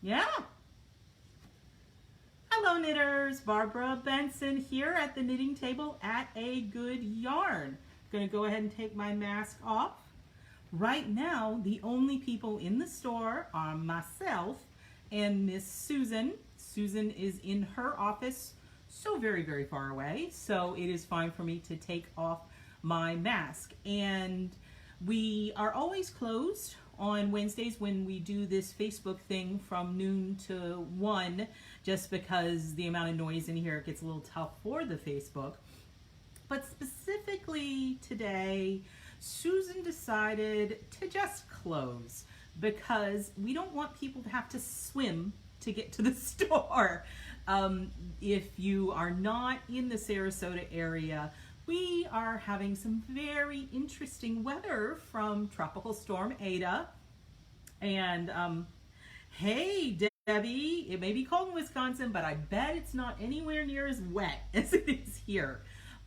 Yeah. Hello knitters, Barbara Benson here at the knitting table at A Good Yarn. I'm going to go ahead and take my mask off. Right now, the only people in the store are myself and Miss Susan. Susan is in her office so very far away, so it is fine for me to take off my mask. And we are always closed on Wednesdays when we do this Facebook thing from noon to 1, just because the amount of noise in here gets a little tough for the Facebook. But specifically today, Susan decided to just close because we don't want people to have to swim to get to the store. If you are not in the Sarasota area, we are having some very interesting weather from Tropical Storm Ada. And hey, Debbie, it may be cold in Wisconsin, but I bet it's not anywhere near as wet as it is here.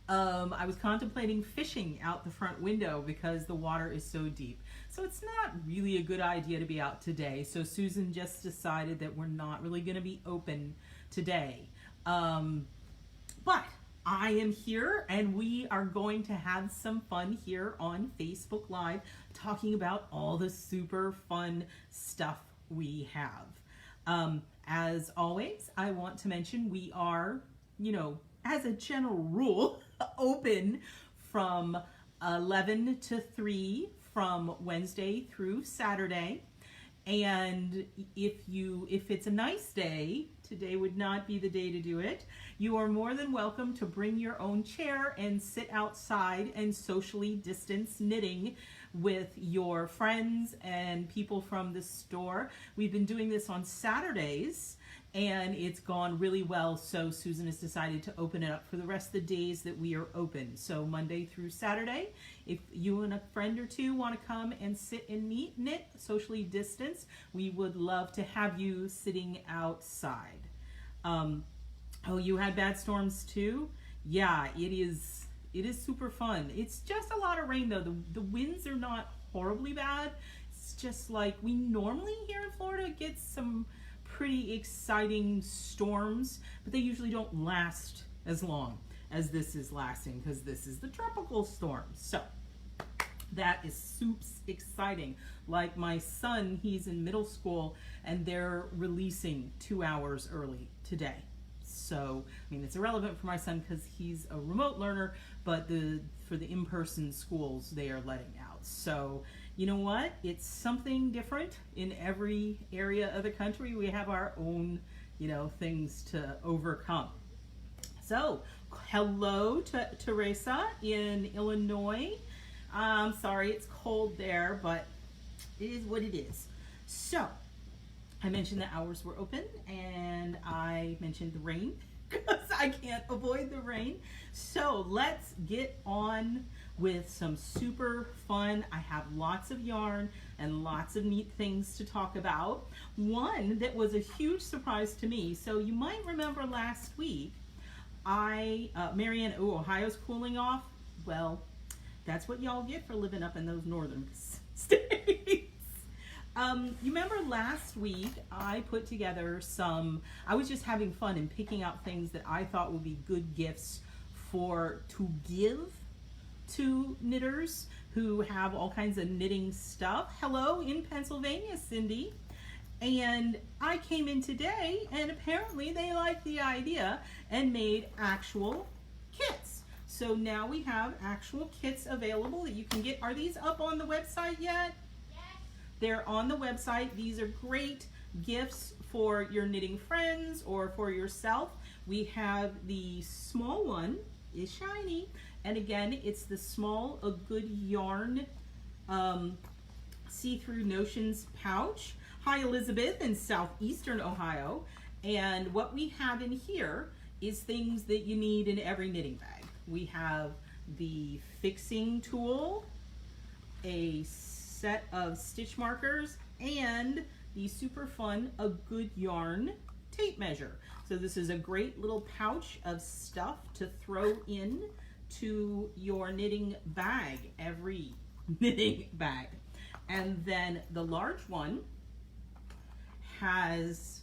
I was contemplating fishing out the front window because the water is so deep. So it's not really a good idea to be out today. So Susan just decided that we're not really going to be open today. But I am here and we are going to have some fun here on Facebook Live talking about all the super fun stuff we have. As always, I want to mention we are, as a general rule, open from 11 to 3 from Wednesday through Saturday. And if it's a nice day, today would not be the day to do it. You are more than welcome to bring your own chair and sit outside and socially distance knitting with your friends and people from the store. We've been doing this on Saturdays and it's gone really well, so Susan has decided to open it up for the rest of the days that we are open. So Monday through Saturday, if you and a friend or two want to come and sit and knit socially distanced, we would love to have you sitting outside. Oh, you had bad storms too? Yeah, it is super fun. It's just a lot of rain though. The winds are not horribly bad. It's just like we normally here in Florida get some pretty exciting storms, but they usually don't last as long as this is lasting because this is the tropical storm. So that is soups exciting. Like my son, he's in middle school and they're releasing 2 hours early today. So, I mean, it's irrelevant for my son because he's a remote learner, but for the in-person schools, they are letting out. So, you know what? It's something different in every area of the country. We have our own, things to overcome. So, hello to Teresa in Illinois. I'm sorry it's cold there, but it is what it is. So, I mentioned the hours were open and I mentioned the rain because I can't avoid the rain. So let's get on with some super fun. I have lots of yarn and lots of neat things to talk about. One that was a huge surprise to me. So you might remember last week, Marianne, Ohio's cooling off. Well, that's what y'all get for living up in those northern states. You remember last week I put together I was just having fun and picking out things that I thought would be good gifts to give to knitters who have all kinds of knitting stuff. Hello in Pennsylvania, Cindy. And I came in today and apparently they liked the idea and made actual kits. So now we have actual kits available that you can get. Are these up on the website yet? They're on the website. These are great gifts for your knitting friends or for yourself. We have the small one, is shiny, and again, it's the small A Good Yarn see-through notions pouch. Hi, Elizabeth in southeastern Ohio. And what we have in here is things that you need in every knitting bag. We have the fixing tool, a set of stitch markers, and the super fun A Good Yarn tape measure. So this is a great little pouch of stuff to throw in to your knitting bag, every knitting bag. And then the large one has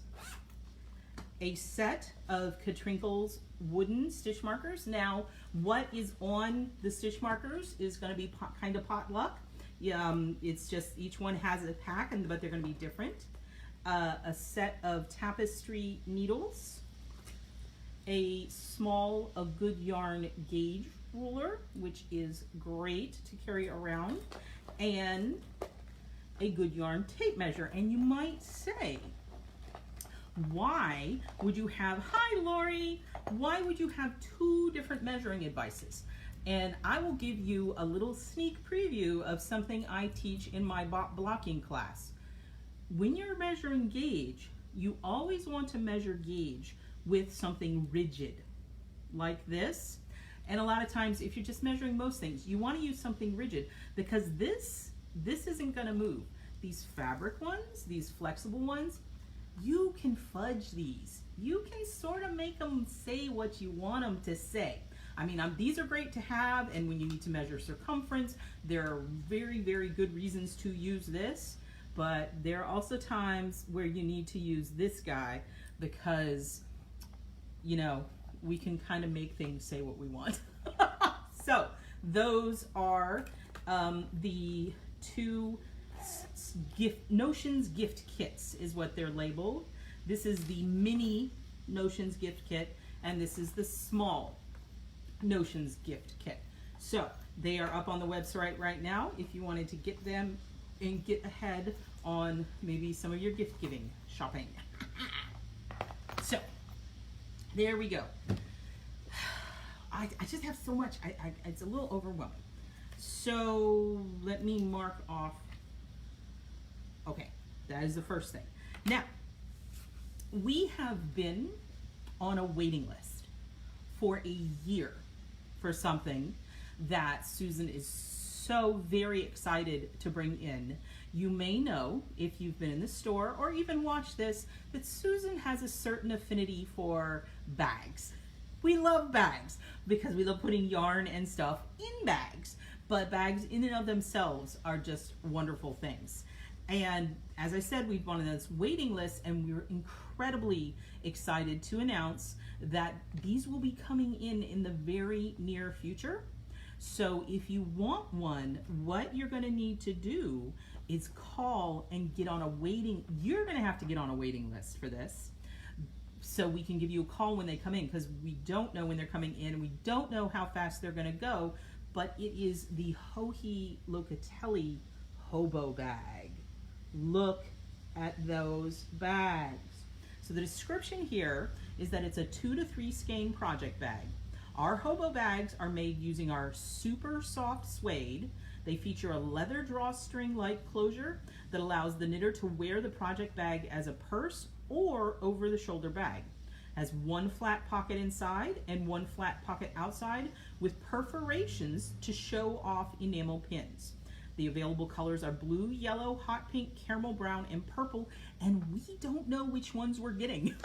a set of Katrinkle's wooden stitch markers. Now, what is on the stitch markers is going to be kind of potluck. It's just each one has a pack, but they're going to be different. A set of tapestry needles, a good yarn gauge ruler, which is great to carry around, and a good yarn tape measure. And you might say, why would you have, hi Lori, why would you have two different measuring advices? And I will give you a little sneak preview of something I teach in my blocking class. When you're measuring gauge, you always want to measure gauge with something rigid, like this. And a lot of times, if you're just measuring most things, you want to use something rigid, because this isn't going to move. These fabric ones, these flexible ones, you can fudge these. You can sort of make them say what you want them to say. I mean, these are great to have, and when you need to measure circumference, there are very, very good reasons to use this, but there are also times where you need to use this guy because, you know, we can kind of make things say what we want. So those are the two Notions gift kits is what they're labeled. This is the mini Notions gift kit, and this is the small Notions gift kit. So they are up on the website right now if you wanted to get them and get ahead on maybe some of your gift giving shopping. So there we go. I just have so much. It's a little overwhelming. So let me mark off. Okay, that is the first thing. Now, we have been on a waiting list for a year for something that Susan is so very excited to bring in. You may know, if you've been in the store or even watched this, that Susan has a certain affinity for bags. We love bags because we love putting yarn and stuff in bags, but bags in and of themselves are just wonderful things. And as I said, we've been on this waiting list, and we were incredibly excited to announce that these will be coming in the very near future. So if you want one, what you're going to need to do is call and get on a waiting. You're going to have to get on a waiting list for this, so we can give you a call when they come in, because we don't know when they're coming in. We don't know how fast they're going to go, but it is the Joji Locatelli Hobo Bag. Look at those bags. So the description here is that it's a 2 to 3 skein project bag. Our hobo bags are made using our super soft suede. They feature a leather drawstring-like closure that allows the knitter to wear the project bag as a purse or over-the-shoulder bag. Has one flat pocket inside and one flat pocket outside with perforations to show off enamel pins. The available colors are blue, yellow, hot pink, caramel brown, and purple, and we don't know which ones we're getting.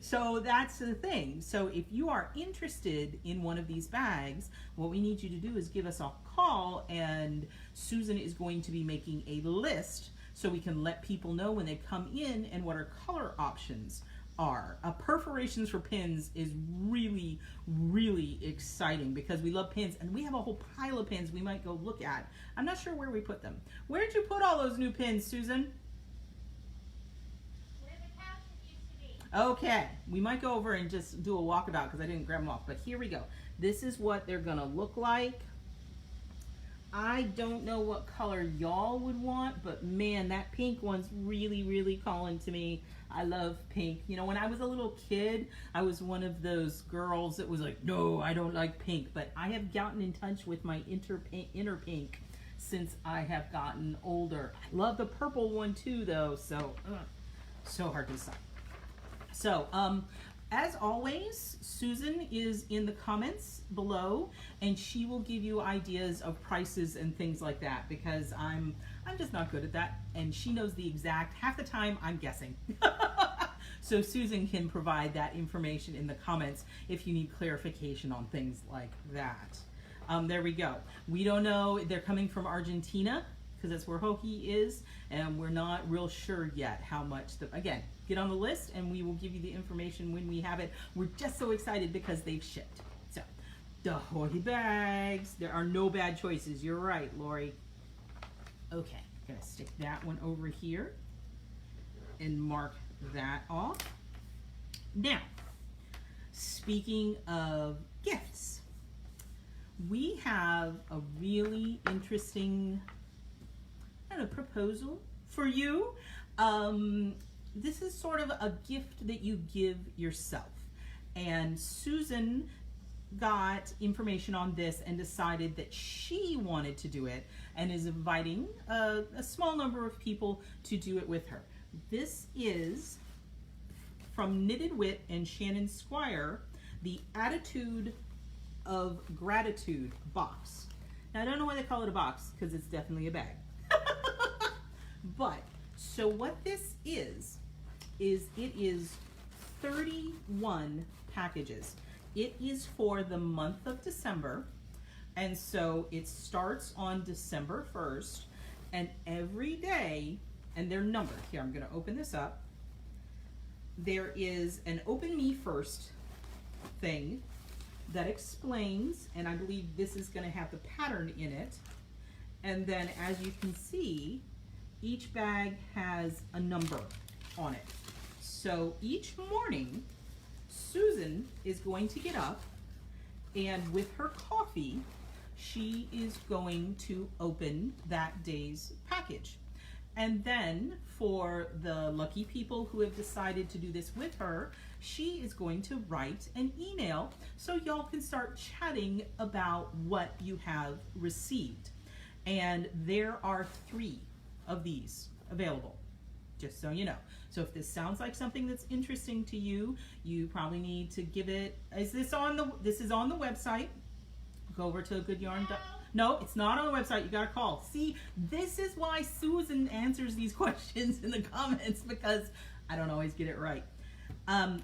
So that's the thing. So if you are interested in one of these bags, what we need you to do is give us a call, and Susan is going to be making a list so we can let people know when they come in and what our color options are. Perforations for pins is really, really exciting because we love pins, and we have a whole pile of pins we might go look at. I'm not sure where we put them. Where did you put all those new pins, Susan? Where the couch used to be. Okay, we might go over and just do a walkabout because I didn't grab them off, but here we go. This is what they're gonna look like. I don't know what color y'all would want, but man, that pink one's really, really calling to me. I love pink. You know, when I was a little kid, I was one of those girls that was like, no, I don't like pink. But I have gotten in touch with my inner pink since I have gotten older. I love the purple one too, though. So, so hard to decide. So, as always, Susan is in the comments below, and she will give you ideas of prices and things like that, because I'm just not good at that, and she knows the exact, half the time I'm guessing. So Susan can provide that information in the comments if you need clarification on things like that. There we go. We don't know, they're coming from Argentina, because that's where Hokie is, and we're not real sure yet how much. Again, get on the list and we will give you the information when we have it. We're just so excited because they've shipped. So, the Hokie bags. There are no bad choices. You're right, Lori. Okay, gonna stick that one over here and mark that off. Now, speaking of gifts, we have a really interesting proposal for you. This is sort of a gift that you give yourself. And Susan got information on this and decided that she wanted to do it and is inviting a small number of people to do it with her. This is from Knitted Wit and Shannon Squire, the Attitude of Gratitude box. Now I don't know why they call it a box, because it's definitely a bag. But so what this is it is 31 packages. It is for the month of December, and so it starts on December 1st, and every day, and they're numbered. Here, I'm going to open this up. There is an Open Me First thing that explains, and I believe this is going to have the pattern in it. And then as you can see, each bag has a number on it. So each morning, Susan is going to get up, and with her coffee, she is going to open that day's package. And then for the lucky people who have decided to do this with her, she is going to write an email so y'all can start chatting about what you have received. And there are 3 of these available, just so you know. So if this sounds like something that's interesting to you, you probably need to give it, this is on the website. Go over to goodyarn. No, it's not on the website. You got to call. See, this is why Susan answers these questions in the comments, because I don't always get it right. And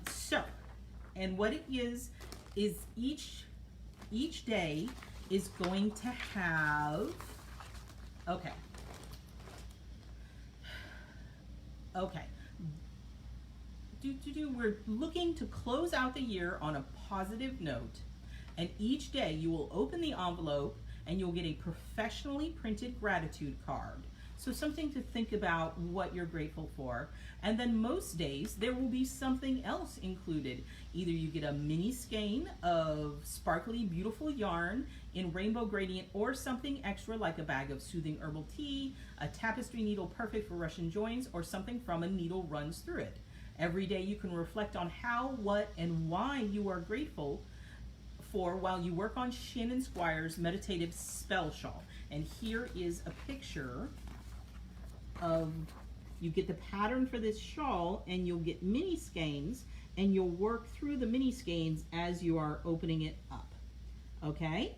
what it is each day is going to have, okay. We're looking to close out the year on a positive note, and each day you will open the envelope and you'll get a professionally printed gratitude card. So something to think about what you're grateful for. And then most days there will be something else included. Either you get a mini skein of sparkly, beautiful yarn in rainbow gradient, or something extra like a bag of soothing herbal tea, a tapestry needle perfect for Russian joins, or something from a needle runs through it. Every day you can reflect on how, what, and why you are grateful for while you work on Shannon Squire's meditative spell shawl. And here is a picture of, you get the pattern for this shawl, and you'll get mini skeins, and you'll work through the mini skeins as you are opening it up. Okay?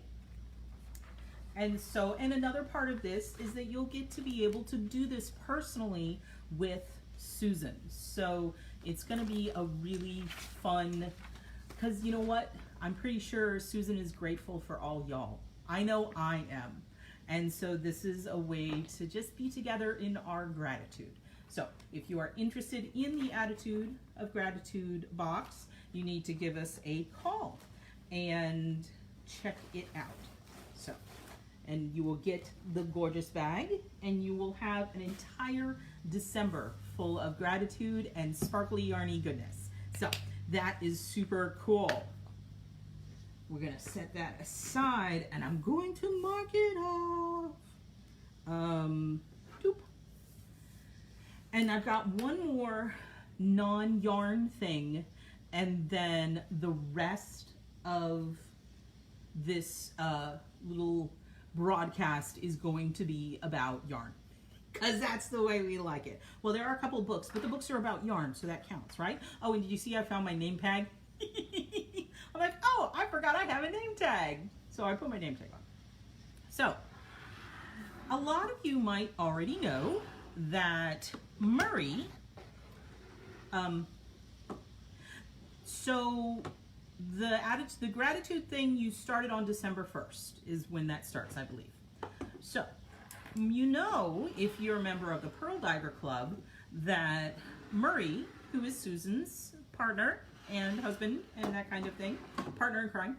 And so, and another part of this is that you'll get to be able to do this personally with Susan. So it's going to be a really fun, because you know what? I'm pretty sure Susan is grateful for all y'all. I know I am. And so this is a way to just be together in our gratitude. So if you are interested in the Attitude of Gratitude box, you need to give us a call and check it out. So, and you will get the gorgeous bag, and you will have an entire December full of gratitude and sparkly yarny goodness. So that is super cool. We're going to set that aside, and I'm going to mark it off. Doop. And I've got one more non-yarn thing, and then the rest of this little broadcast is going to be about yarn, because that's the way we like it. Well, there are a couple books, but the books are about yarn, so that counts, right? Oh, and did you see I found my name tag? I'm like, oh, I forgot I have a name tag. So I put my name tag on. So, a lot of you might already know that Murray, so the gratitude thing you started on December 1st is when that starts, I believe. So, You know, if you're a member of the Pearl Diver Club, that Murray, who is Susan's partner and husband and that kind of thing, partner in crime,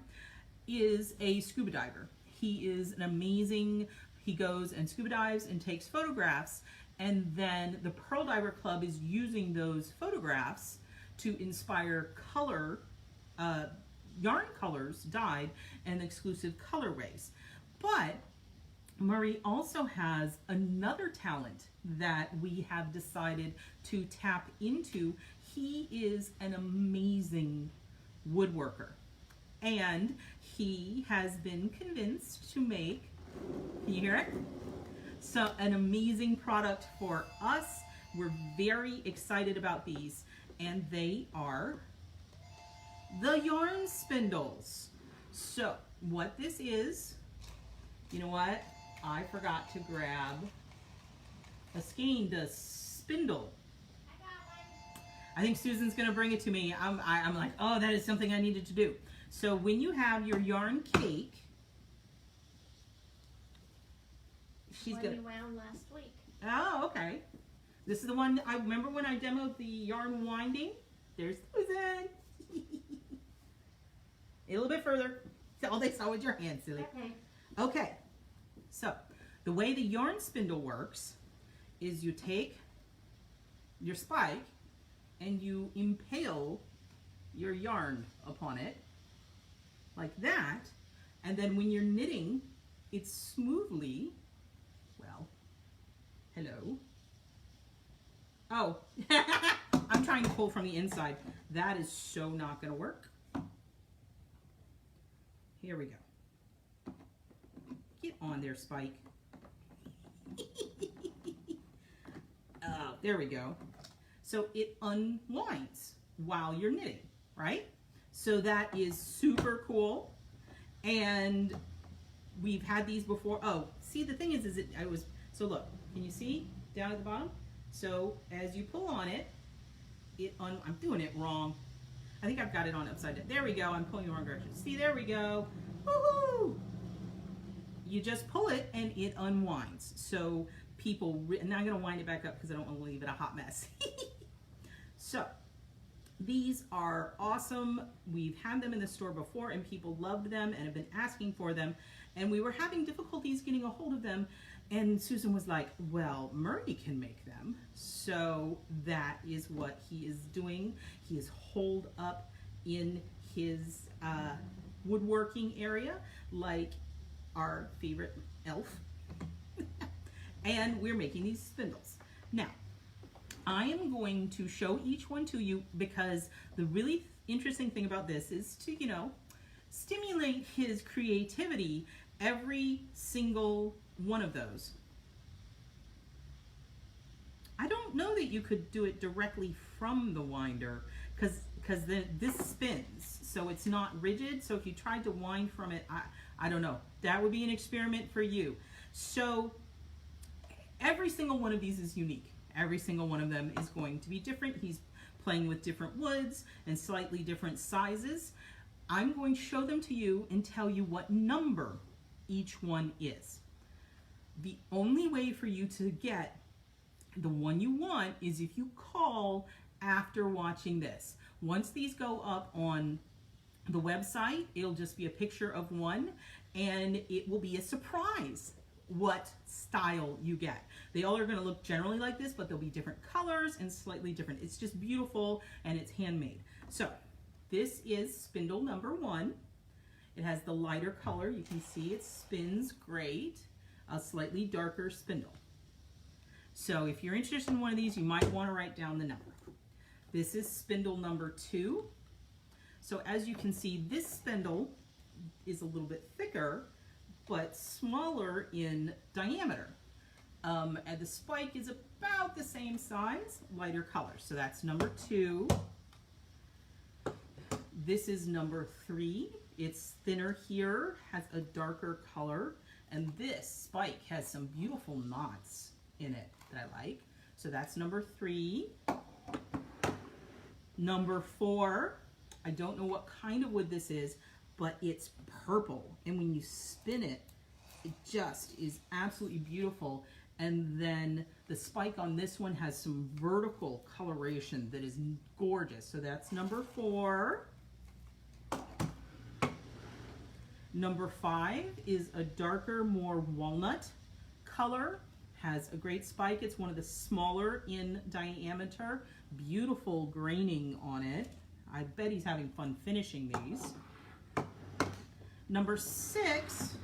is a scuba diver. He is an amazing, he goes and scuba dives and takes photographs, and then the Pearl Diver Club is using those photographs to inspire color, yarn colors dyed and exclusive colorways. But Murray also has another talent that we have decided to tap into. He is an amazing woodworker, and he has been convinced to make, can you hear it? So an amazing product for us. We're very excited about these, and they are the yarn spindles. So what this is, you know what? I forgot to grab a skein, the spindle. I got one. I think Susan's gonna bring it to me. I'm like, oh, that is something I needed to do. So when you have your yarn cake, she's One gonna. we wound last week. Oh, okay. This is the one I remember when I demoed the yarn winding. There's Susan. A little bit further. All they saw was your hand, silly. Okay. Okay. So the way the yarn spindle works is you take your spike and you impale your yarn upon it like that, and then when you're knitting it smoothly, well, hello. Oh, I'm trying to pull from the inside. That is so not going to work. Here we go. Get on there, Spike. Oh, there we go. So it unwinds while you're knitting, right? So that is super cool. And we've had these before. Oh, see, the thing is so look, can you see down at the bottom? So as you pull on it, I'm doing it wrong. I think I've got it on upside down. There we go. I'm pulling the wrong direction. See, there we go. Woohoo! You just pull it and it unwinds. So people, and now I'm going to wind it back up because I don't want to leave it a hot mess. So these are awesome. We've had them in the store before and people loved them and have been asking for them. And we were having difficulties getting a hold of them. And Susan was like, well, Murray can make them. So that is what he is doing. He is holed up in his woodworking area like our favorite elf. And we're making these spindles. Now, I am going to show each one to you because the really interesting thing about this is to, you know, stimulate his creativity. Every single one of those. I don't know that you could do it directly from the winder because this spins, so it's not rigid. So if you tried to wind from it, I don't know. That would be an experiment for you. So every single one of these is unique. Every single one of them is going to be different. He's playing with different woods and slightly different sizes. I'm going to show them to you and tell you what number each one is. The only way for you to get the one you want is if you call after watching this. Once these go up on the website, it'll just be a picture of one and it will be a surprise what style you get. They all are going to look generally like this, but there'll be different colors and slightly different. It's just beautiful and it's handmade. So this is spindle number 1. It has the lighter color. You can see it spins great. A slightly darker spindle. So if you're interested in one of these, you might want to write down the number. This is spindle number 2. So as you can see, this spindle is a little bit thicker, but smaller in diameter. And the spike is about the same size, lighter color. So that's number 2. This is number 3. It's thinner here, has a darker color, and this spike has some beautiful knots in it that I like. So that's number 3. Number 4, I don't know what kind of wood this is, but it's purple. And when you spin it, It just is absolutely beautiful. And then the spike on this one has some vertical coloration that is gorgeous. So that's number 4. Number 5 is a darker, more walnut color. Has a great spike. It's one of the smaller in diameter. Beautiful graining on it. I bet he's having fun finishing these. Number 6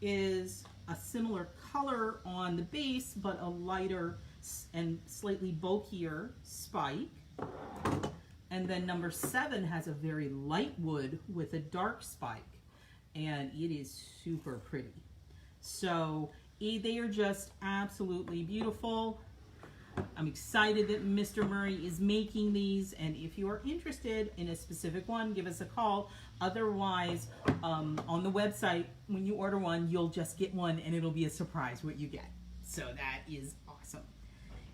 is a similar color on the base, but a lighter and slightly bulkier spike. And then number 7 has a very light wood with a dark spike, and it is super pretty. So they are just absolutely beautiful. I'm excited that Mr. Murray is making these, and if you are interested in a specific one, give us a call. Otherwise, on the website, when you order one, you'll just get one and it'll be a surprise what you get. So that is awesome.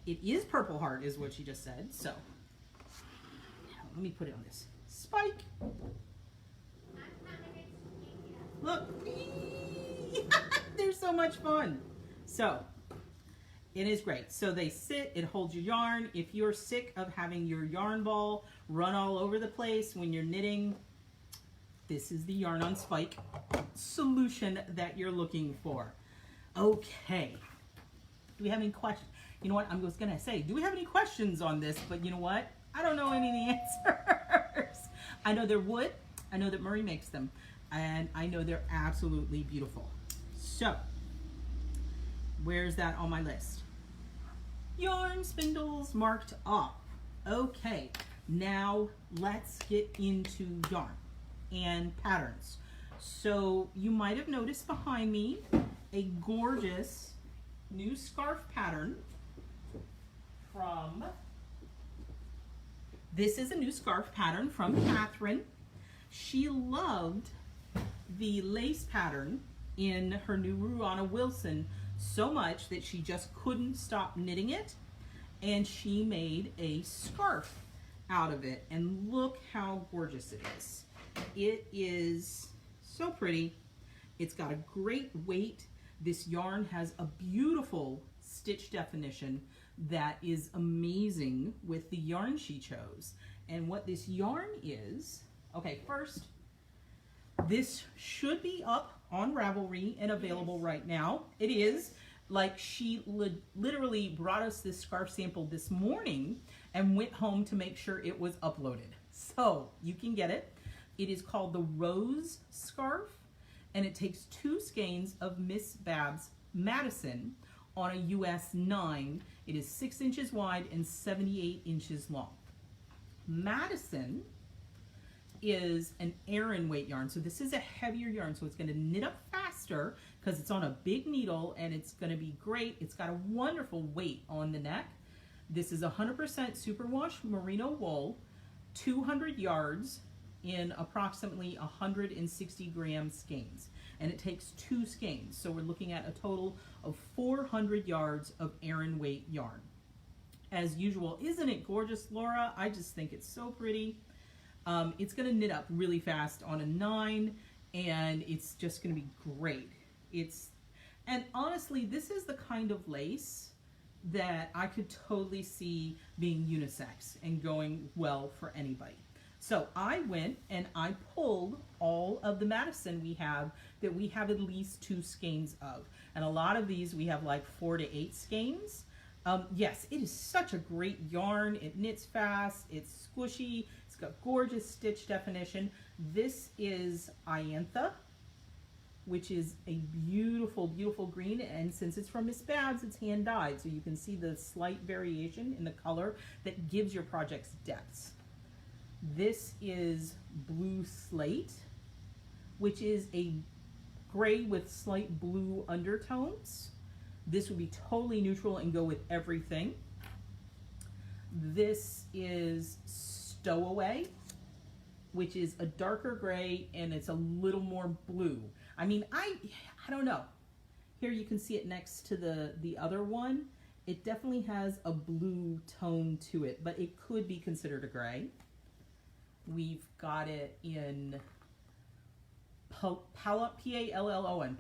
It is Purple Heart is what she just said. So let me put it on this spike. Look, they're so much fun. So it is great. So they sit, it holds your yarn. If you're sick of having your yarn ball run all over the place when you're knitting, this is the yarn on spike solution that you're looking for. Okay. Do we have any questions? You know what? I was going to say, do we have any questions on this? But you know what? I don't know any of the answers. I know they're wood. I know that Murray makes them. And I know they're absolutely beautiful. So, where's that on my list? Yarn spindles marked up. Okay, now let's get into yarn and patterns. So you might have noticed behind me a gorgeous new scarf pattern this is a new scarf pattern from Catherine. She loved the lace pattern in her new Ruana Wilson so much that she just couldn't stop knitting it, and she made a scarf out of it, and look how gorgeous it is. It is so pretty. It's got a great weight. This yarn has a beautiful stitch definition that is amazing with the yarn she chose. And what this yarn is, okay, first, this should be up on Ravelry and available right now. It is. Like, she literally brought us this scarf sample this morning and went home to make sure it was uploaded. So you can get it. It is called the Rose Scarf, and it takes 2 skeins of Miss Babs Madison on a US 9. It is 6 inches wide and 78 inches long. Madison is an Aran weight yarn, so this is a heavier yarn, so it's going to knit up faster because it's on a big needle, and it's going to be great. It's got a wonderful weight on the neck. This is 100% superwash merino wool, 200 yards in approximately 160 gram skeins, and it takes 2 skeins, so we're looking at a total of 400 yards of Aran weight yarn. As usual, isn't it gorgeous, Laura? I just think it's so pretty. It's going to knit up really fast on a 9, and it's just going to be great. And honestly, this is the kind of lace that I could totally see being unisex and going well for anybody. So I went and I pulled all of the Madison we have that we have at least 2 skeins of. And a lot of these we have like 4 to 8 skeins. Yes, it is such a great yarn. It knits fast, it's squishy, it's got gorgeous stitch definition. This is Iantha, which is a beautiful, beautiful green, and since it's from Miss Babs, it's hand dyed, so you can see the slight variation in the color that gives your projects depths. This is Blue Slate, which is a gray with slight blue undertones. This would be totally neutral and go with everything. This is Stowaway, which is a darker gray, and it's a little more blue. I mean, I don't know. Here you can see it next to the other one. It definitely has a blue tone to it, but it could be considered a gray. We've got it in Pallon,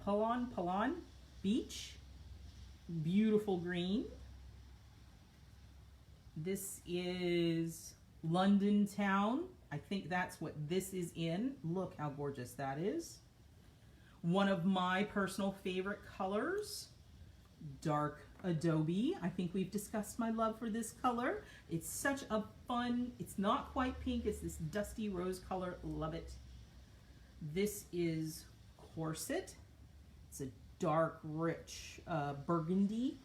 Pallon Beach. Beautiful green. This is London Town. I think that's what this is in. Look how gorgeous that is. One of my personal favorite colors, dark adobe. I think we've discussed my love for this color. It's such a fun, it's not quite pink, it's this dusty rose color. Love it. This is corset. It's a dark, rich burgundy.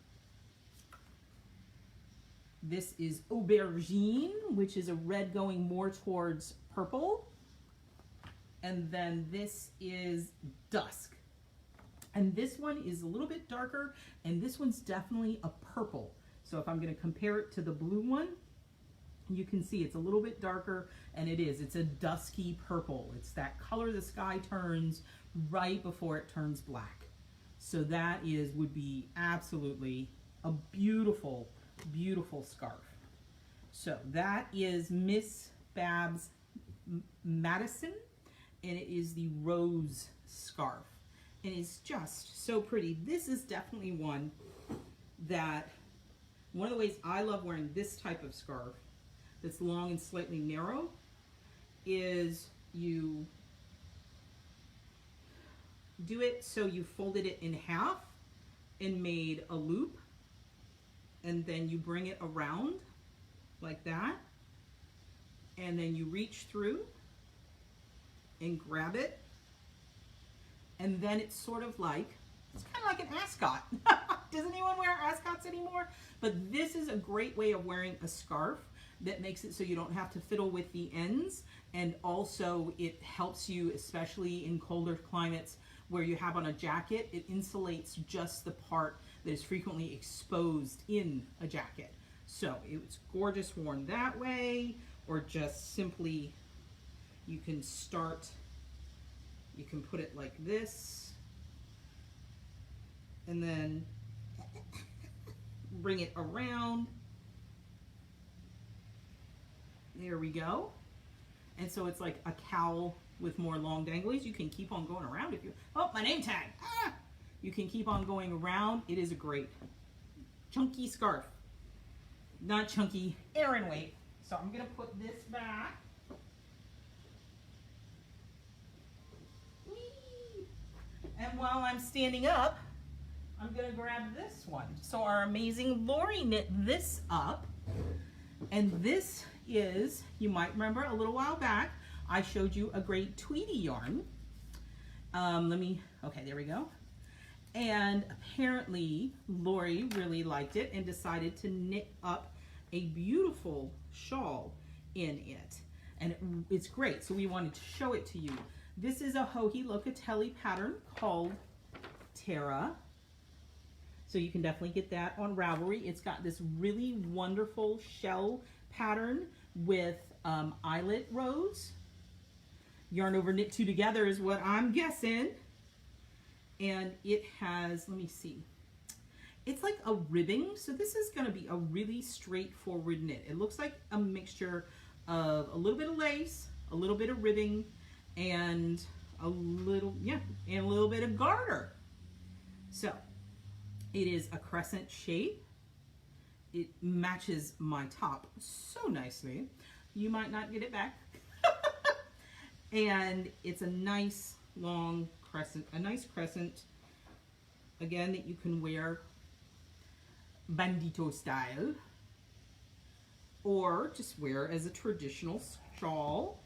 This is aubergine, which is a red going more towards purple. And then this is dusk. And this one is a little bit darker, and this one's definitely a purple. So if I'm going to compare it to the blue one, you can see it's a little bit darker, and it's a dusky purple. It's that color the sky turns right before it turns black. So that would be absolutely a beautiful, beautiful scarf. So that is Miss Babs Madison, and it is the rose scarf. And it's just so pretty. This is definitely one of the ways I love wearing this type of scarf that's long and slightly narrow is you do it so you folded it in half and made a loop, and then you bring it around like that, and then you reach through and grab it, and then it's sort of like, it's kind of like an ascot. Does anyone wear ascots anymore? But this is a great way of wearing a scarf that makes it so you don't have to fiddle with the ends, and also it helps you, especially in colder climates where you have on a jacket, it insulates just the part that is frequently exposed in a jacket. So it's gorgeous worn that way, or just simply you can put it like this and then bring it around. There we go. And so it's like a cowl with more long danglies. You can keep on going around if you, oh, my name tag. Ah! You can keep on going around. It is a great chunky scarf. Not chunky, Aran weight. So I'm gonna put this back. Whee! And while I'm standing up, I'm gonna grab this one. So our amazing Lori knit this up. And this is, you might remember a little while back, I showed you a great Tweety yarn. Okay, there we go. And apparently Lori really liked it and decided to knit up a beautiful shawl in it. And it's great, so we wanted to show it to you. This is a Joji Locatelli pattern called Terra. So you can definitely get that on Ravelry. It's got this really wonderful shell pattern with eyelet rows. Yarn over knit two together is what I'm guessing. And it has, let me see, it's like a ribbing. So this is going to be a really straightforward knit. It looks like a mixture of a little bit of lace, a little bit of ribbing, and a little bit of garter. So it is a crescent shape. It matches my top so nicely. You might not get it back. And it's a nice long crescent, again, that you can wear bandito style, or just wear as a traditional shawl.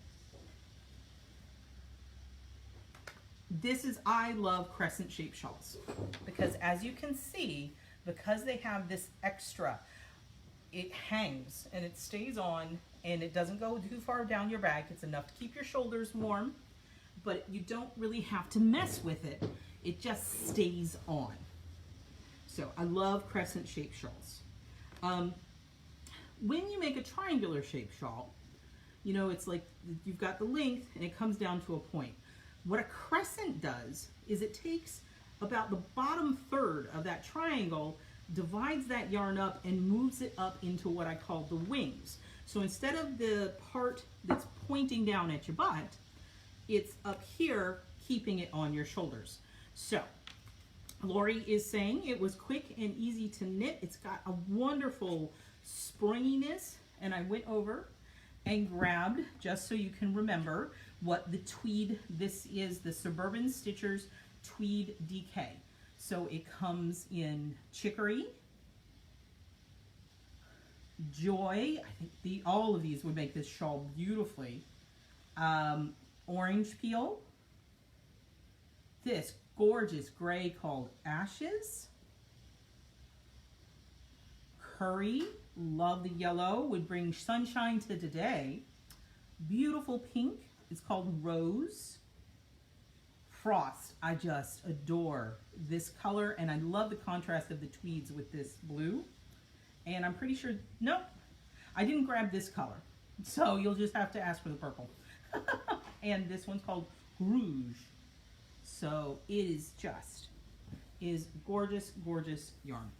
I love crescent shaped shawls because, as you can see, because they have this extra, it hangs and it stays on and it doesn't go too far down your back. It's enough to keep your shoulders warm, but you don't really have to mess with it. It just stays on. So I love crescent shaped shawls. When you make a triangular shaped shawl, you know, it's like you've got the length and it comes down to a point. What a crescent does is it takes about the bottom third of that triangle, divides that yarn up and moves it up into what I call the wings. So instead of the part that's pointing down at your butt, it's up here keeping it on your shoulders. So Lori is saying it was quick and easy to knit. It's got a wonderful springiness, and I went over and grabbed, just so you can remember, what the tweed, this is the Suburban Stitchers Tweed DK. So it comes in chicory, joy, I think all of these would make this shawl beautifully, orange peel, this gorgeous gray called ashes, curry, love the yellow, would bring sunshine to today, beautiful pink, it's called rose, frost, I just adore this color, and I love the contrast of the tweeds with this blue. And I'm pretty sure, nope, I didn't grab this color, so you'll just have to ask for the purple. And this one's called rouge. So it is gorgeous, gorgeous yarn.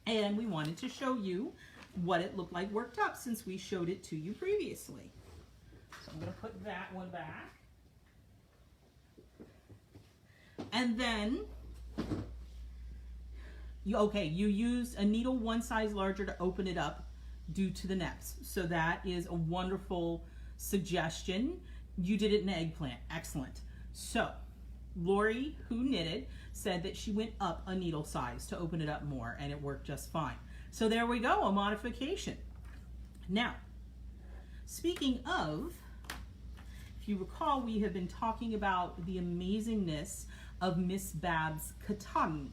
And we wanted to show you what it looked like worked up since we showed it to you previously. So I'm going to put that one back. And then, you used a needle one size larger to open it up due to the neps. So that is a wonderful suggestion. You did it in eggplant. Excellent. So Lori, who knitted, said that she went up a needle size to open it up more, and it worked just fine. So there we go, a modification. Now, speaking of, if you recall, we have been talking about the amazingness of Miss Babs' Katahdin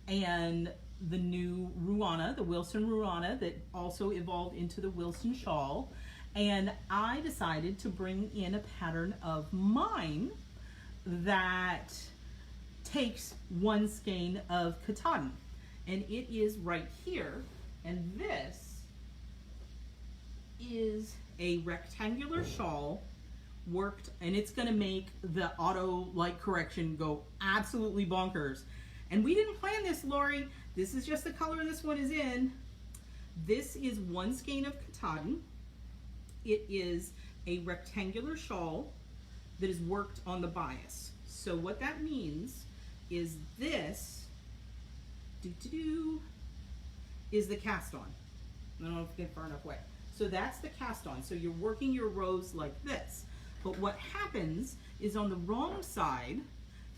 and the new Ruana, the Wilson Ruana, that also evolved into the Wilson shawl. And I decided to bring in a pattern of mine that takes one skein of Katahdin, and it is right here, and this is a rectangular shawl worked, and it's going to make the auto light correction go absolutely bonkers. And we didn't plan this, Lori. This is just the color this one is in. This is one skein of Katahdin. It is a rectangular shawl that is worked on the bias. So what that means is this is the cast on. I don't know if you get far enough away. So that's the cast on. So you're working your rows like this. But what happens is on the wrong side,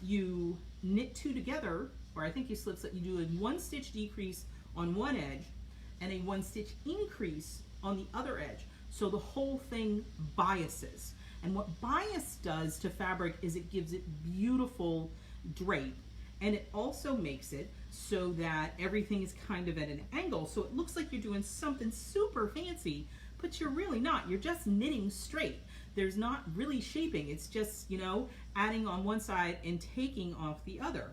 you knit two together, or I think you slip, you do a 1 stitch decrease on one edge and a 1 stitch increase on the other edge. So the whole thing biases. And what bias does to fabric is it gives it beautiful drape, and it also makes it so that everything is kind of at an angle, so it looks like you're doing something super fancy, but you're really not. You're just knitting straight. There's not really shaping. It's just, adding on one side and taking off the other.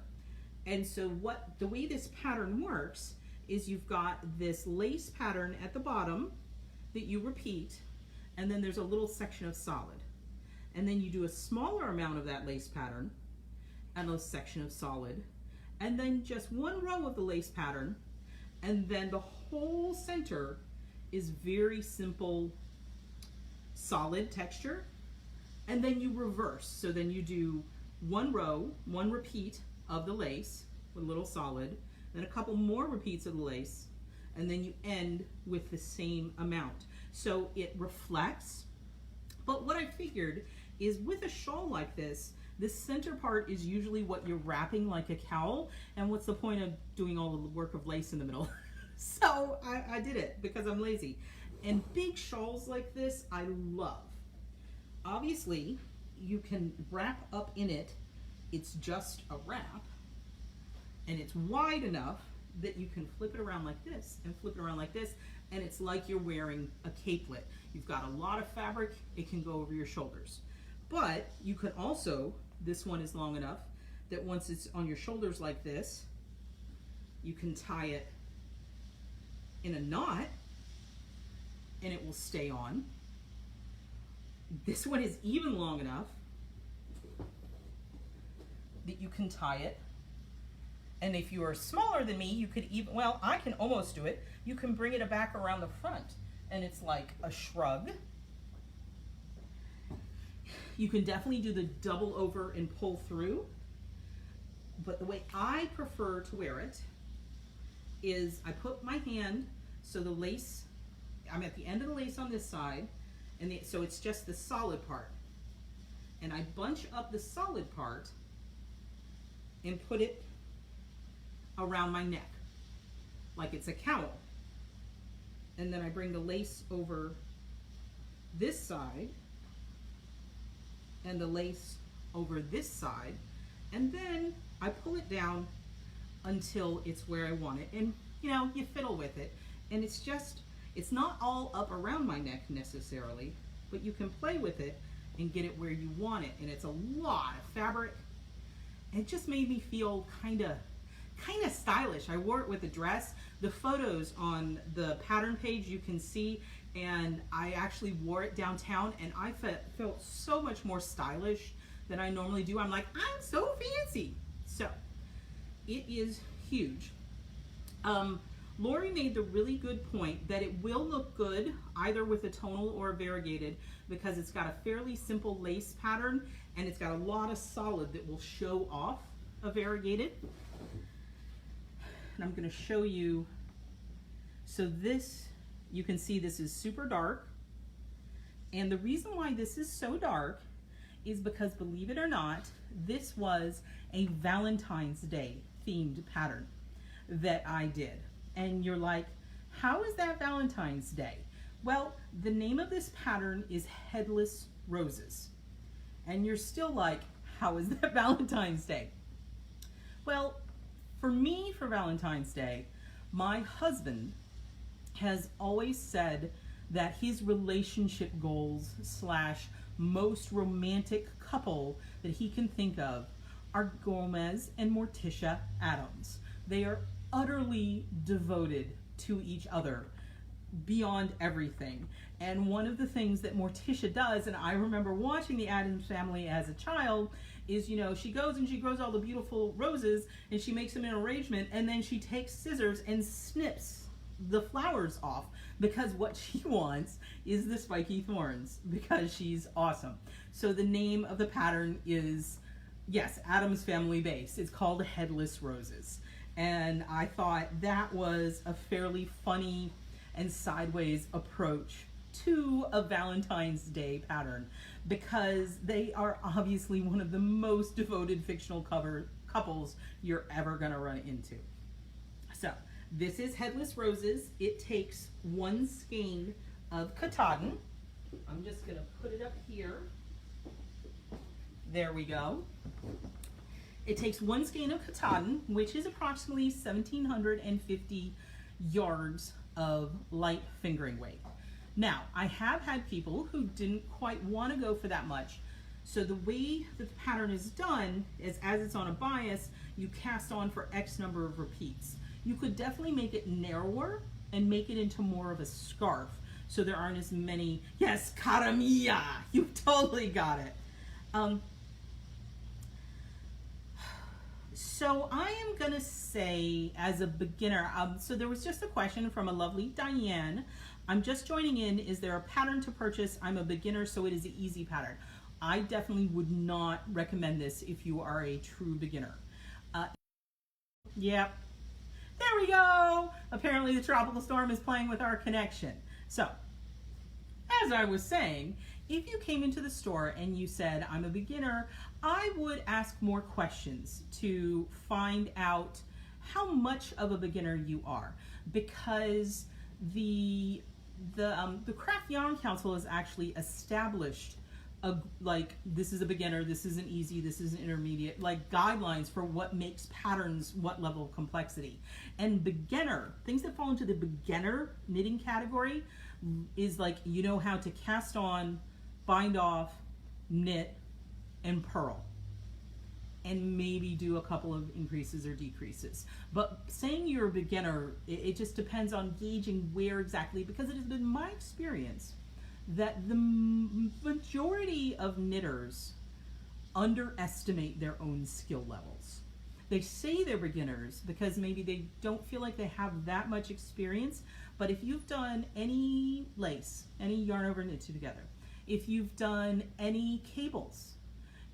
And so the way this pattern works is you've got this lace pattern at the bottom that you repeat, and then there's a little section of solid. And then you do a smaller amount of that lace pattern and a section of solid, and then just one row of the lace pattern, and then the whole center is very simple solid texture, and then you reverse. So then you do one row, one repeat of the lace with a little solid, then a couple more repeats of the lace, and then you end with the same amount. So it reflects. But what I figured is with a shawl like this center part is usually what you're wrapping like a cowl, and what's the point of doing all the work of lace in the middle? So I did it because I'm lazy. And big shawls like this I love. Obviously you can wrap up in it. It's just a wrap, and it's wide enough that you can flip it around like this and flip it around like this, and it's like you're wearing a capelet. You've got a lot of fabric, it can go over your shoulders. But you could also, this one is long enough that once it's on your shoulders like this, you can tie it in a knot and it will stay on. This one is even long enough that you can tie it. And if you are smaller than me, you could even, well, I can almost do it. You can bring it back around the front and it's like a shrug. You can definitely do the double over and pull through, but the way I prefer to wear it is I put my hand, so the lace, I'm at the end of the lace on this side, and so it's just the solid part. And I bunch up the solid part and put it around my neck, like it's a cowl. And then I bring the lace over this side, and the lace over this side, and then I pull it down until it's where I want it. And you know, you fiddle with it, and it's not all up around my neck necessarily, but you can play with it and get it where you want it. And it's a lot of fabric. It just made me feel kind of stylish. I wore it with a dress. The photos on the pattern page you can see, and I actually wore it downtown, and I felt so much more stylish than I normally do. I'm like, I'm so fancy. So it is huge. Lori made the really good point that it will look good either with a tonal or a variegated, because it's got a fairly simple lace pattern and it's got a lot of solid that will show off a variegated. And I'm going to show you. So this, you can see this is super dark. And the reason why this is so dark is because, believe it or not, this was a Valentine's Day themed pattern that I did. And you're like, how is that Valentine's Day? Well, the name of this pattern is Headless Roses. And you're still like, how is that Valentine's Day? Well, for me, for Valentine's Day, my husband has always said that his relationship goals / most romantic couple that he can think of are Gomez and Morticia Adams. They are utterly devoted to each other beyond everything. And one of the things that Morticia does, and I remember watching the Addams Family as a child, is, you know, she goes and she grows all the beautiful roses and she makes them in an arrangement, and then she takes scissors and snips the flowers off, because what she wants is the spiky thorns, because she's awesome. So the name of the pattern is, yes, Addams Family based. It's called Headless Roses. And I thought that was a fairly funny and sideways approach to a Valentine's Day pattern, because they are obviously one of the most devoted fictional couples you're ever going to run into. So this is Headless Roses. It takes 1 skein of katahdin. I'm just going to put it up here. There we go. It takes 1 skein of katahdin, which is approximately 1,750 yards of light fingering weight. Now, I have had people who didn't quite want to go for that much. So the way that the pattern is done is, as it's on a bias, you cast on for X number of repeats. You could definitely make it narrower and make it into more of a scarf, so there aren't as many. Yes, cara mia, you totally got it. So I am gonna say, as a beginner, so there was just a question from a lovely Diane. I'm just joining in. Is there a pattern to purchase? I'm a beginner, so it is an easy pattern. I definitely would not recommend this if you are a true beginner. Yep. There we go. Apparently the tropical storm is playing with our connection. So, as I was saying, if you came into the store and you said, I'm a beginner, I would ask more questions to find out how much of a beginner you are, because the Craft Yarn Council has actually established this is a beginner, this is an easy, this is an intermediate, like guidelines for what makes patterns what level of complexity. And beginner, things that fall into the beginner knitting category is like, you know how to cast on, bind off, knit, and purl. And maybe do a couple of increases or decreases. But saying you're a beginner, it just depends on gauging where exactly, because it has been my experience that the majority of knitters underestimate their own skill levels. They say they're beginners because maybe they don't feel like they have that much experience, but if you've done any lace, any yarn over knit together, if you've done any cables,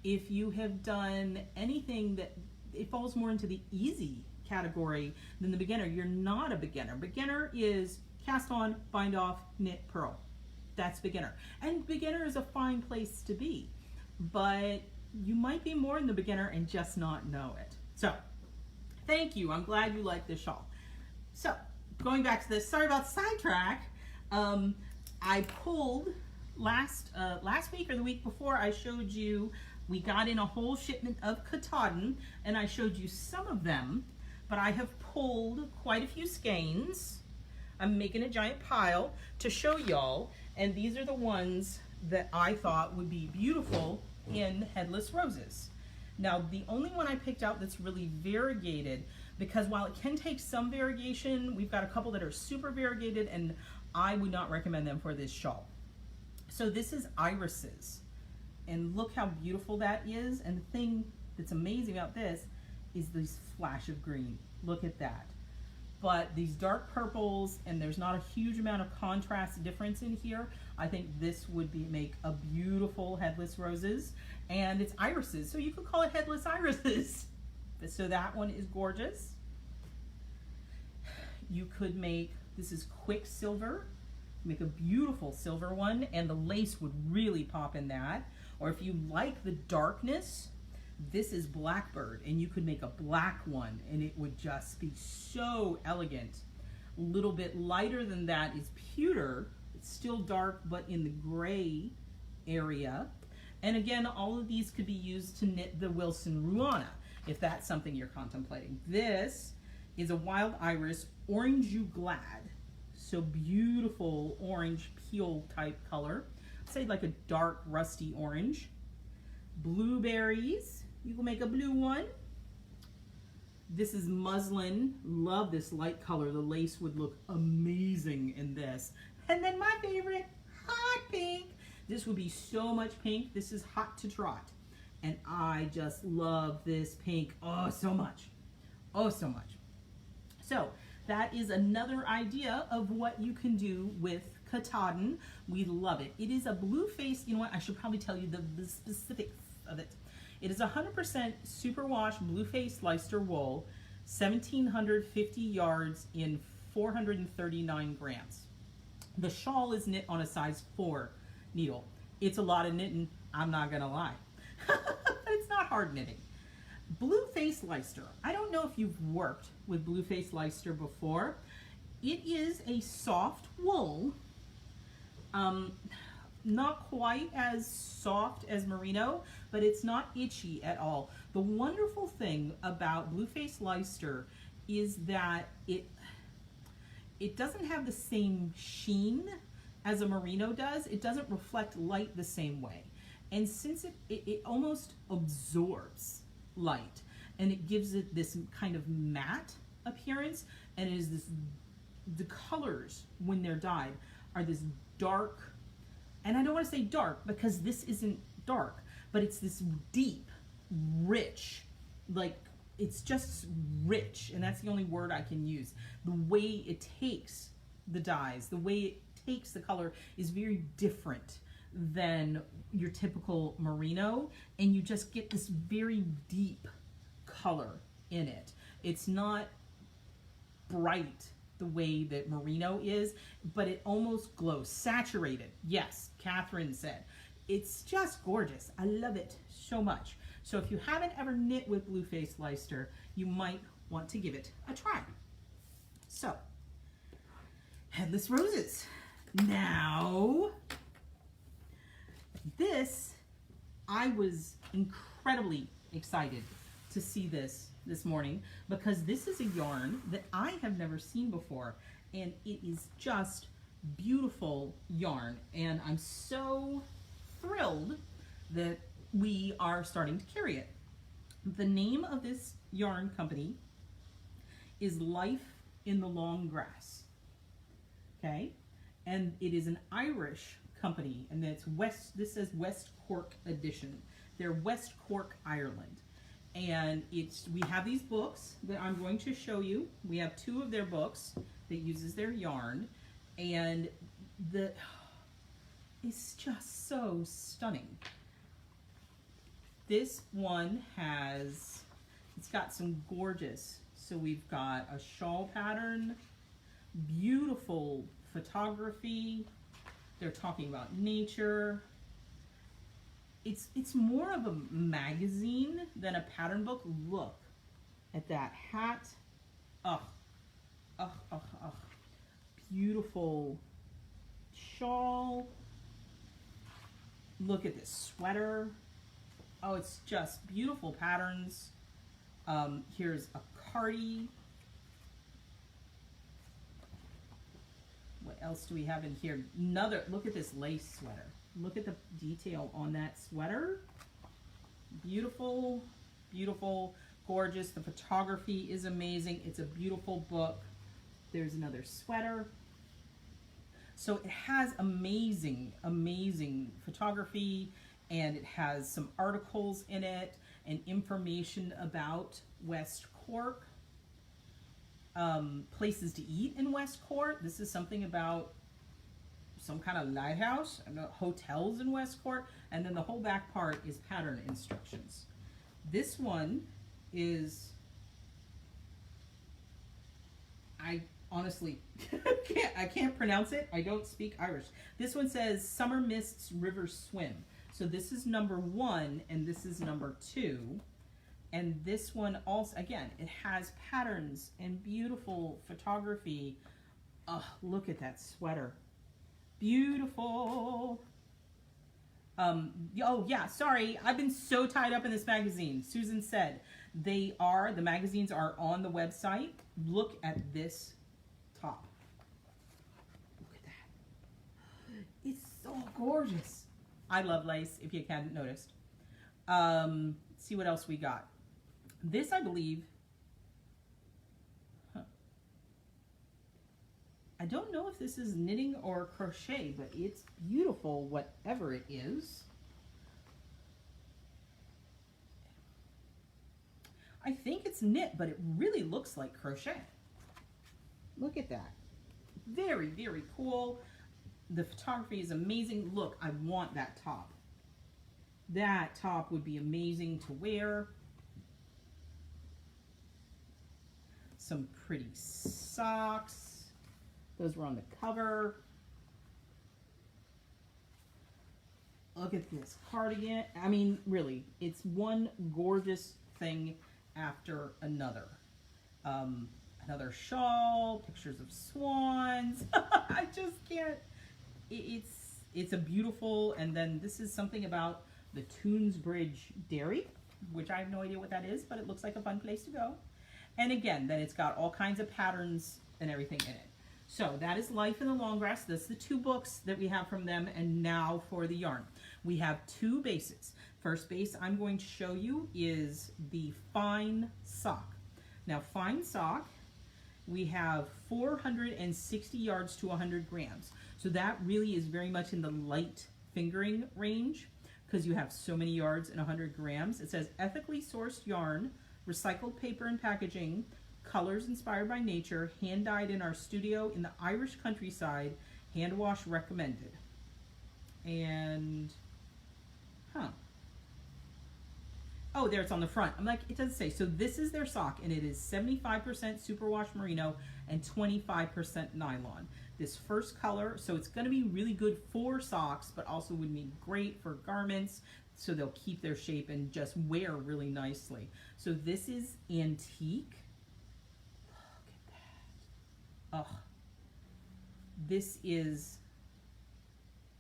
if you have done anything that it falls more into the easy category than the beginner, you're not a beginner. Beginner is cast on, bind off, knit, purl. That's beginner. And beginner is a fine place to be, but you might be more in the beginner and just not know it. So, thank you. I'm glad you like this shawl. So, going back to this, sorry about sidetrack. I pulled last week or the week before, I showed you, we got in a whole shipment of katahdin, and I showed you some of them, but I have pulled quite a few skeins. I'm making a giant pile to show y'all, and these are the ones that I thought would be beautiful in headless roses. Now, the only one I picked out that's really variegated, because while it can take some variegation, we've got a couple that are super variegated, and I would not recommend them for this shawl. So this is irises, and look how beautiful that is. And the thing that's amazing about this is this flash of green. Look at that. But these dark purples, and there's not a huge amount of contrast difference in here. I think this would make a beautiful headless roses, and it's irises, so you could call it headless irises. So that one is gorgeous. You could make, this is quicksilver, make a beautiful silver one, and the lace would really pop in that. Or if you like the darkness, this is blackbird, and you could make a black one, and it would just be so elegant. A little bit lighter than that is pewter. It's still dark, but in the gray area. And again, all of these could be used to knit the Wilson Ruana, if that's something you're contemplating. This is a wild iris, orange you glad. So beautiful orange peel type color. Say like a dark rusty orange. Blueberries, you can make a blue one. This is muslin, love this light color. The lace would look amazing in this. And then my favorite, hot pink. This would be so much pink. This is hot to trot. And I just love this pink, oh so much. Oh so much. So that is another idea of what you can do with katahdin. We love it. It is a blue face, you know what, I should probably tell you the specifics of it. It is 100% superwash blue face Leicester wool, 1,750 yards in 439 grams. The shawl is knit on a size 4 needle. It's a lot of knitting, I'm not gonna lie. But it's not hard knitting. Blue face Leicester. I don't know if you've worked with blue face Leicester before. It is a soft wool, not quite as soft as merino, but it's not itchy at all. The wonderful thing about blue face Leicester is that it doesn't have the same sheen as a merino does. It doesn't reflect light the same way. And since it almost absorbs light, and it gives it this kind of matte appearance, and it is this, the colors when they're dyed are this dark, and I don't want to say dark because this isn't dark, but it's this deep, rich, like it's just rich, and that's the only word I can use. The way it takes the dyes, the way it takes the color is very different than your typical merino, and you just get this very deep color in it. It's not bright the way that merino is, but it almost glows. Saturated, yes, Catherine said. It's just gorgeous. I love it so much. So if you haven't ever knit with blue face Leicester, you might want to give it a try. So, headless roses. Now, this, I was incredibly excited to see this morning because this is a yarn that I have never seen before, and it is just beautiful yarn, and I'm so thrilled that we are starting to carry it. The name of this yarn company is Life in the Long Grass, okay, and it is an Irish company, and that's this says West Cork edition. They're West Cork, Ireland. And we have these books that I'm going to show you. We have 2 of their books that uses their yarn, and is just so stunning. This one it's got some gorgeous, so we've got a shawl pattern, beautiful photography. They're talking about nature. It's more of a magazine than a pattern book. Look at that hat. Ugh, ugh, ugh, ugh. Beautiful shawl. Look at this sweater. Oh, it's just beautiful patterns. Here's a cardi. What else do we have in here? Look at this lace sweater. Look at the detail on that sweater. Beautiful, beautiful, gorgeous. The photography is amazing. It's a beautiful book. There's another sweater. So it has amazing, amazing photography, and it has some articles in it and information about West Cork. Places to eat in West Cork. This is something about some kind of lighthouse, hotels in West Cork, and then the whole back part is pattern instructions. This one is, I honestly can't pronounce it. I don't speak Irish. This one says Summer Mists River Swim. So this is number 1 and this is number 2. And this one also, again, it has patterns and beautiful photography. Oh, look at that sweater. Beautiful. Oh yeah, sorry. I've been so tied up in this magazine. Susan said the magazines are on the website. Look at this top. Look at that. It's so gorgeous. I love lace, if you hadn't noticed. Let's see what else we got. This, I believe, I don't know if this is knitting or crochet, but it's beautiful, whatever it is. I think it's knit, but it really looks like crochet. Look at that. Very, very cool. The photography is amazing. Look, I want that top. That top would be amazing to wear. Some pretty socks. Those were on the cover. Look at this cardigan. I mean, really, it's one gorgeous thing after another. Another shawl, pictures of swans. I just can't. It's a beautiful, and then this is something about the Toonsbridge Dairy, which I have no idea what that is, but it looks like a fun place to go. And again, then it's got all kinds of patterns and everything in it. So that is Life in the Long Grass. That's the 2 books that we have from them. And now for the yarn. We have 2 bases. First base I'm going to show you is the Fine Sock. Now Fine Sock, we have 460 yards to 100 grams. So that really is very much in the light fingering range because you have so many yards in 100 grams. It says ethically sourced yarn, recycled paper and packaging, colors inspired by nature, hand dyed in our studio in the Irish countryside, hand wash recommended. And, oh, there it's on the front. I'm like, it doesn't say. So this is their sock, and it is 75% superwash merino and 25% nylon. This first color, so it's going to be really good for socks, but also would be great for garments, so they'll keep their shape and just wear really nicely. So this is antique. Look at that. Oh, this is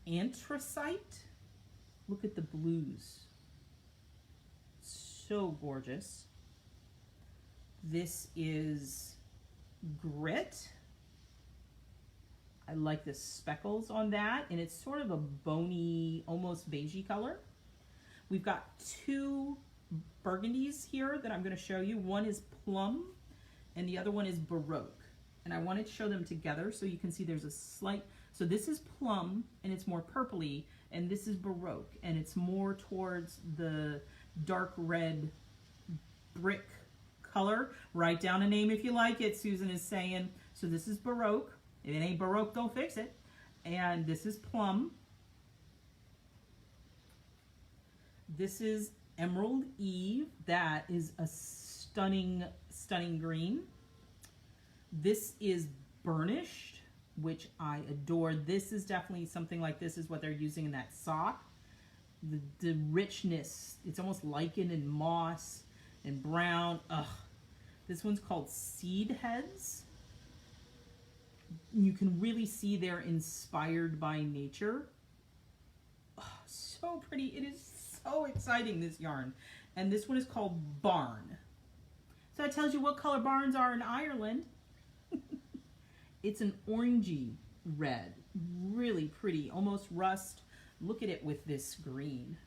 anthracite. Look at the blues. So gorgeous. This is grit. I like the speckles on that, and it's sort of a bony, almost beigey color. We've got 2 burgundies here that I'm going to show you. One is plum, and the other one is baroque. And I wanted to show them together so you can see there's a slight, so this is plum, and it's more purpley, and this is baroque, and it's more towards the dark red brick color. Write down a name if you like it, Susan is saying. So this is baroque. If it ain't baroque, don't fix it. And this is plum. This is Emerald Eve. That is a stunning, stunning green. This is Burnished, which I adore. This is definitely something like this is what they're using in that sock. The richness, it's almost lichen and moss and brown. Ugh. This one's called Seed Heads. You can really see they're inspired by nature. Oh, so pretty. It is so exciting, this yarn. And this one is called Barn. So it tells you what color barns are in Ireland. It's an orangey red. Really pretty, almost rust. Look at it with this green.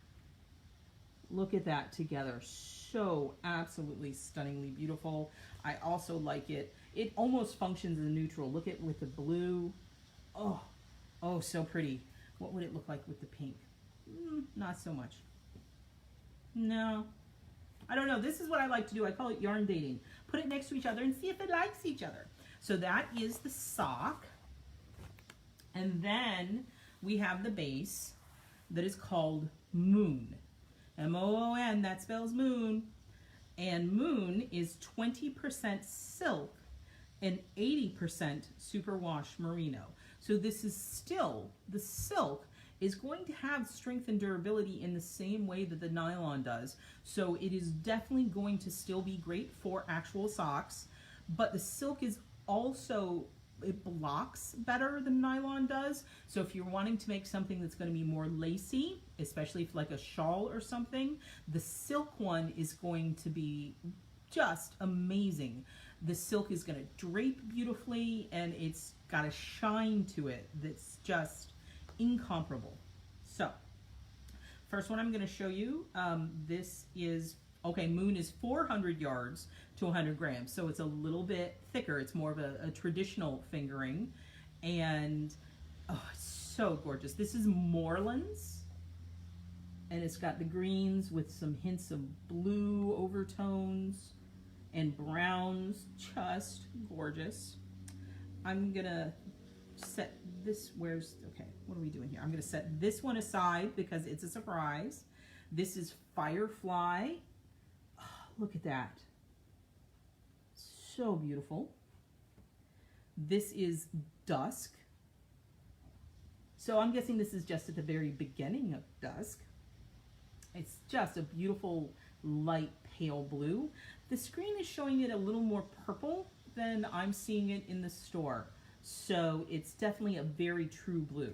Look at that together. So absolutely stunningly beautiful. I also like it. It almost functions as a neutral. Look at with the blue. Oh, oh, so pretty. What would it look like with the pink? Not so much. No. I don't know. This is what I like to do. I call it yarn dating. Put it next to each other and see if it likes each other. So that is the sock. And then we have the base that is called Moon. M-O-O-N, that spells moon. And Moon is 20% silk and 80% superwash merino. So this is still, the silk is going to have strength and durability in the same way that the nylon does. So it is definitely going to still be great for actual socks, but the silk is also, it blocks better than nylon does. So if you're wanting to make something that's going to be more lacy, especially if like a shawl or something, the silk one is going to be just amazing. The silk is going to drape beautifully and it's got a shine to it that's just incomparable. So first one I'm going to show you, this is, okay, Moon is 400 yards to 100 grams, so it's a little bit thicker. It's more of a traditional fingering, and oh, it's so gorgeous. This is Moorlands, and it's got the greens with some hints of blue overtones and browns, just gorgeous. I'm gonna set this, okay, what are we doing here? I'm gonna set this one aside because it's a surprise. This is Firefly. Oh, look at that. So beautiful. This is Dusk. So I'm guessing this is just at the very beginning of Dusk. It's just a beautiful light pale blue. The screen is showing it a little more purple than I'm seeing it in the store. So it's definitely a very true blue.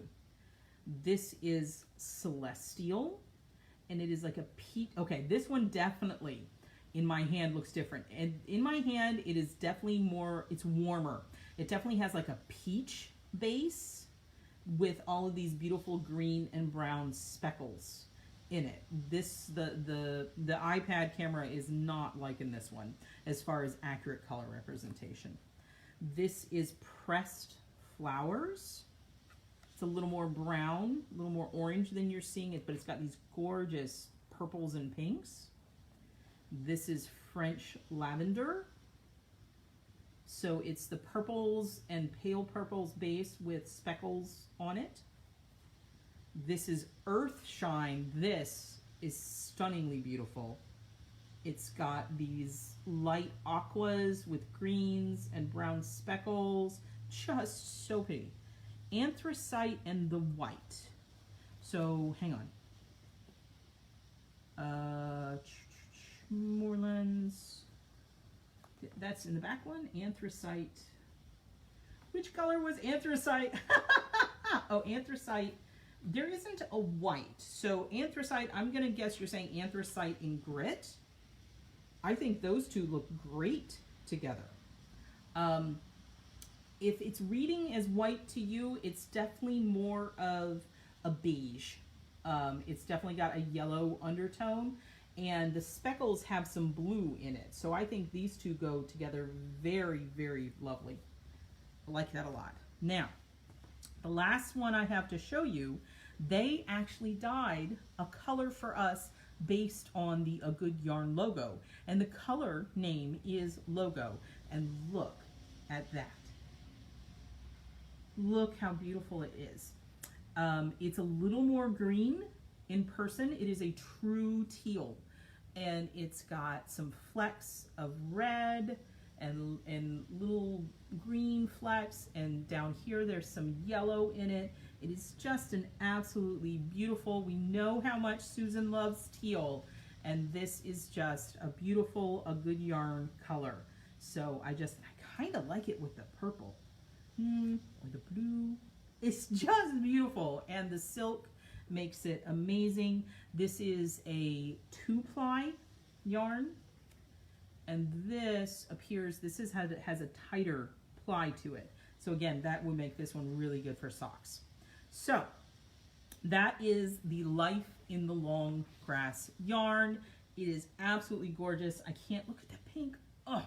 This is Celestial, and it is like a peach. Okay, this one definitely in my hand looks different. And in my hand, it is definitely more, it's warmer. It definitely has like a peach base with all of these beautiful green and brown speckles in it. The iPad camera is not liking this one as far as accurate color representation. This is Pressed Flowers. It's a little more brown, a little more orange than you're seeing it, but it's got these gorgeous purples and pinks. This is French Lavender. So it's the purples and pale purples base with speckles on it. This is Earth Shine. This is stunningly beautiful. It's got these light aquas with greens and brown speckles. Just so pretty. Anthracite and the white. So hang on. Moorlands. That's in the back one. Anthracite. Which color was anthracite? Oh, anthracite. There isn't a white. So anthracite, I'm going to guess you're saying anthracite and grit. I think those two look great together. If it's reading as white to you, it's definitely more of a beige. It's definitely got a yellow undertone, and the speckles have some blue in it. So I think these two go together very, very lovely. I like that a lot. Now, the last one I have to show you, they actually dyed a color for us based on the A Good Yarn logo. And the color name is Logo. And look at that. Look how beautiful it is. It's a little more green in person, it is a true teal. And it's got some flecks of red and little green flecks, and down here there's some yellow in it. It is just an absolutely beautiful, we know how much Susan loves teal, and this is just a beautiful, a good yarn color. So I kind of like it with the purple or the blue. It's just beautiful, and the silk makes it amazing. This is a 2-ply yarn, and this has a tighter ply to it. So again, that will make this one really good for socks. So that is the Life in the Long Grass yarn. It is absolutely gorgeous. I can't look at that pink. Oh,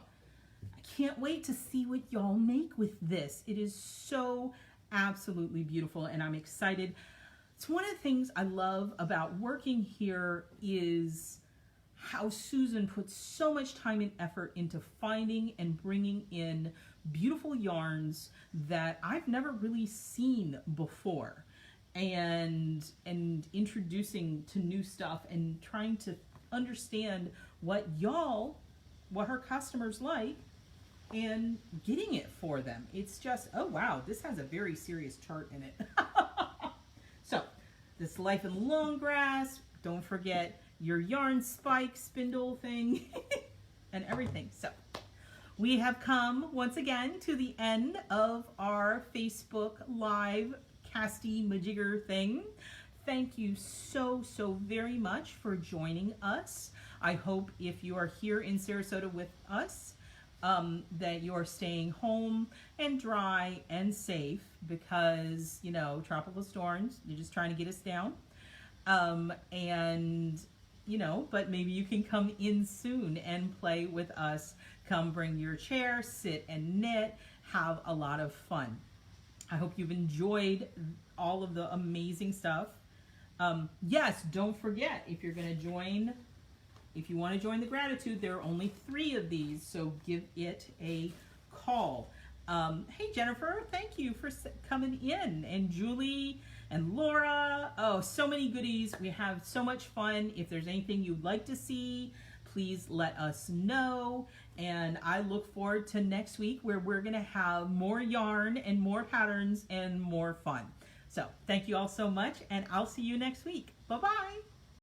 I can't wait to see what y'all make with this. It is so absolutely beautiful, and I'm excited. It's one of the things I love about working here is how Susan puts so much time and effort into finding and bringing in beautiful yarns that I've never really seen before, and introducing to new stuff and trying to understand what her customers like and getting it for them. It's just, oh wow, this has a very serious chart in it. So this Life in Long Grass, don't forget your yarn spike spindle thing and everything. So we have come once again to the end of our Facebook Live Casty Majigger thing. Thank you so very much for joining us. I hope if you are here in Sarasota with us, that you're staying home and dry and safe, because, you know, tropical storms, you're just trying to get us down. And, you know, but maybe you can come in soon and play with us. Come bring your chair, sit and knit, have a lot of fun. I hope you've enjoyed all of the amazing stuff. Yes, don't forget, if you want to join the gratitude, there are only 3 of these, so give it a call. Hey Jennifer, thank you for coming in, and Julie and Laura. Oh, so many goodies. We have so much fun. If there's anything you'd like to see, please let us know. And I look forward to next week, where we're going to have more yarn and more patterns and more fun. So thank you all so much, and I'll see you next week. Bye-bye.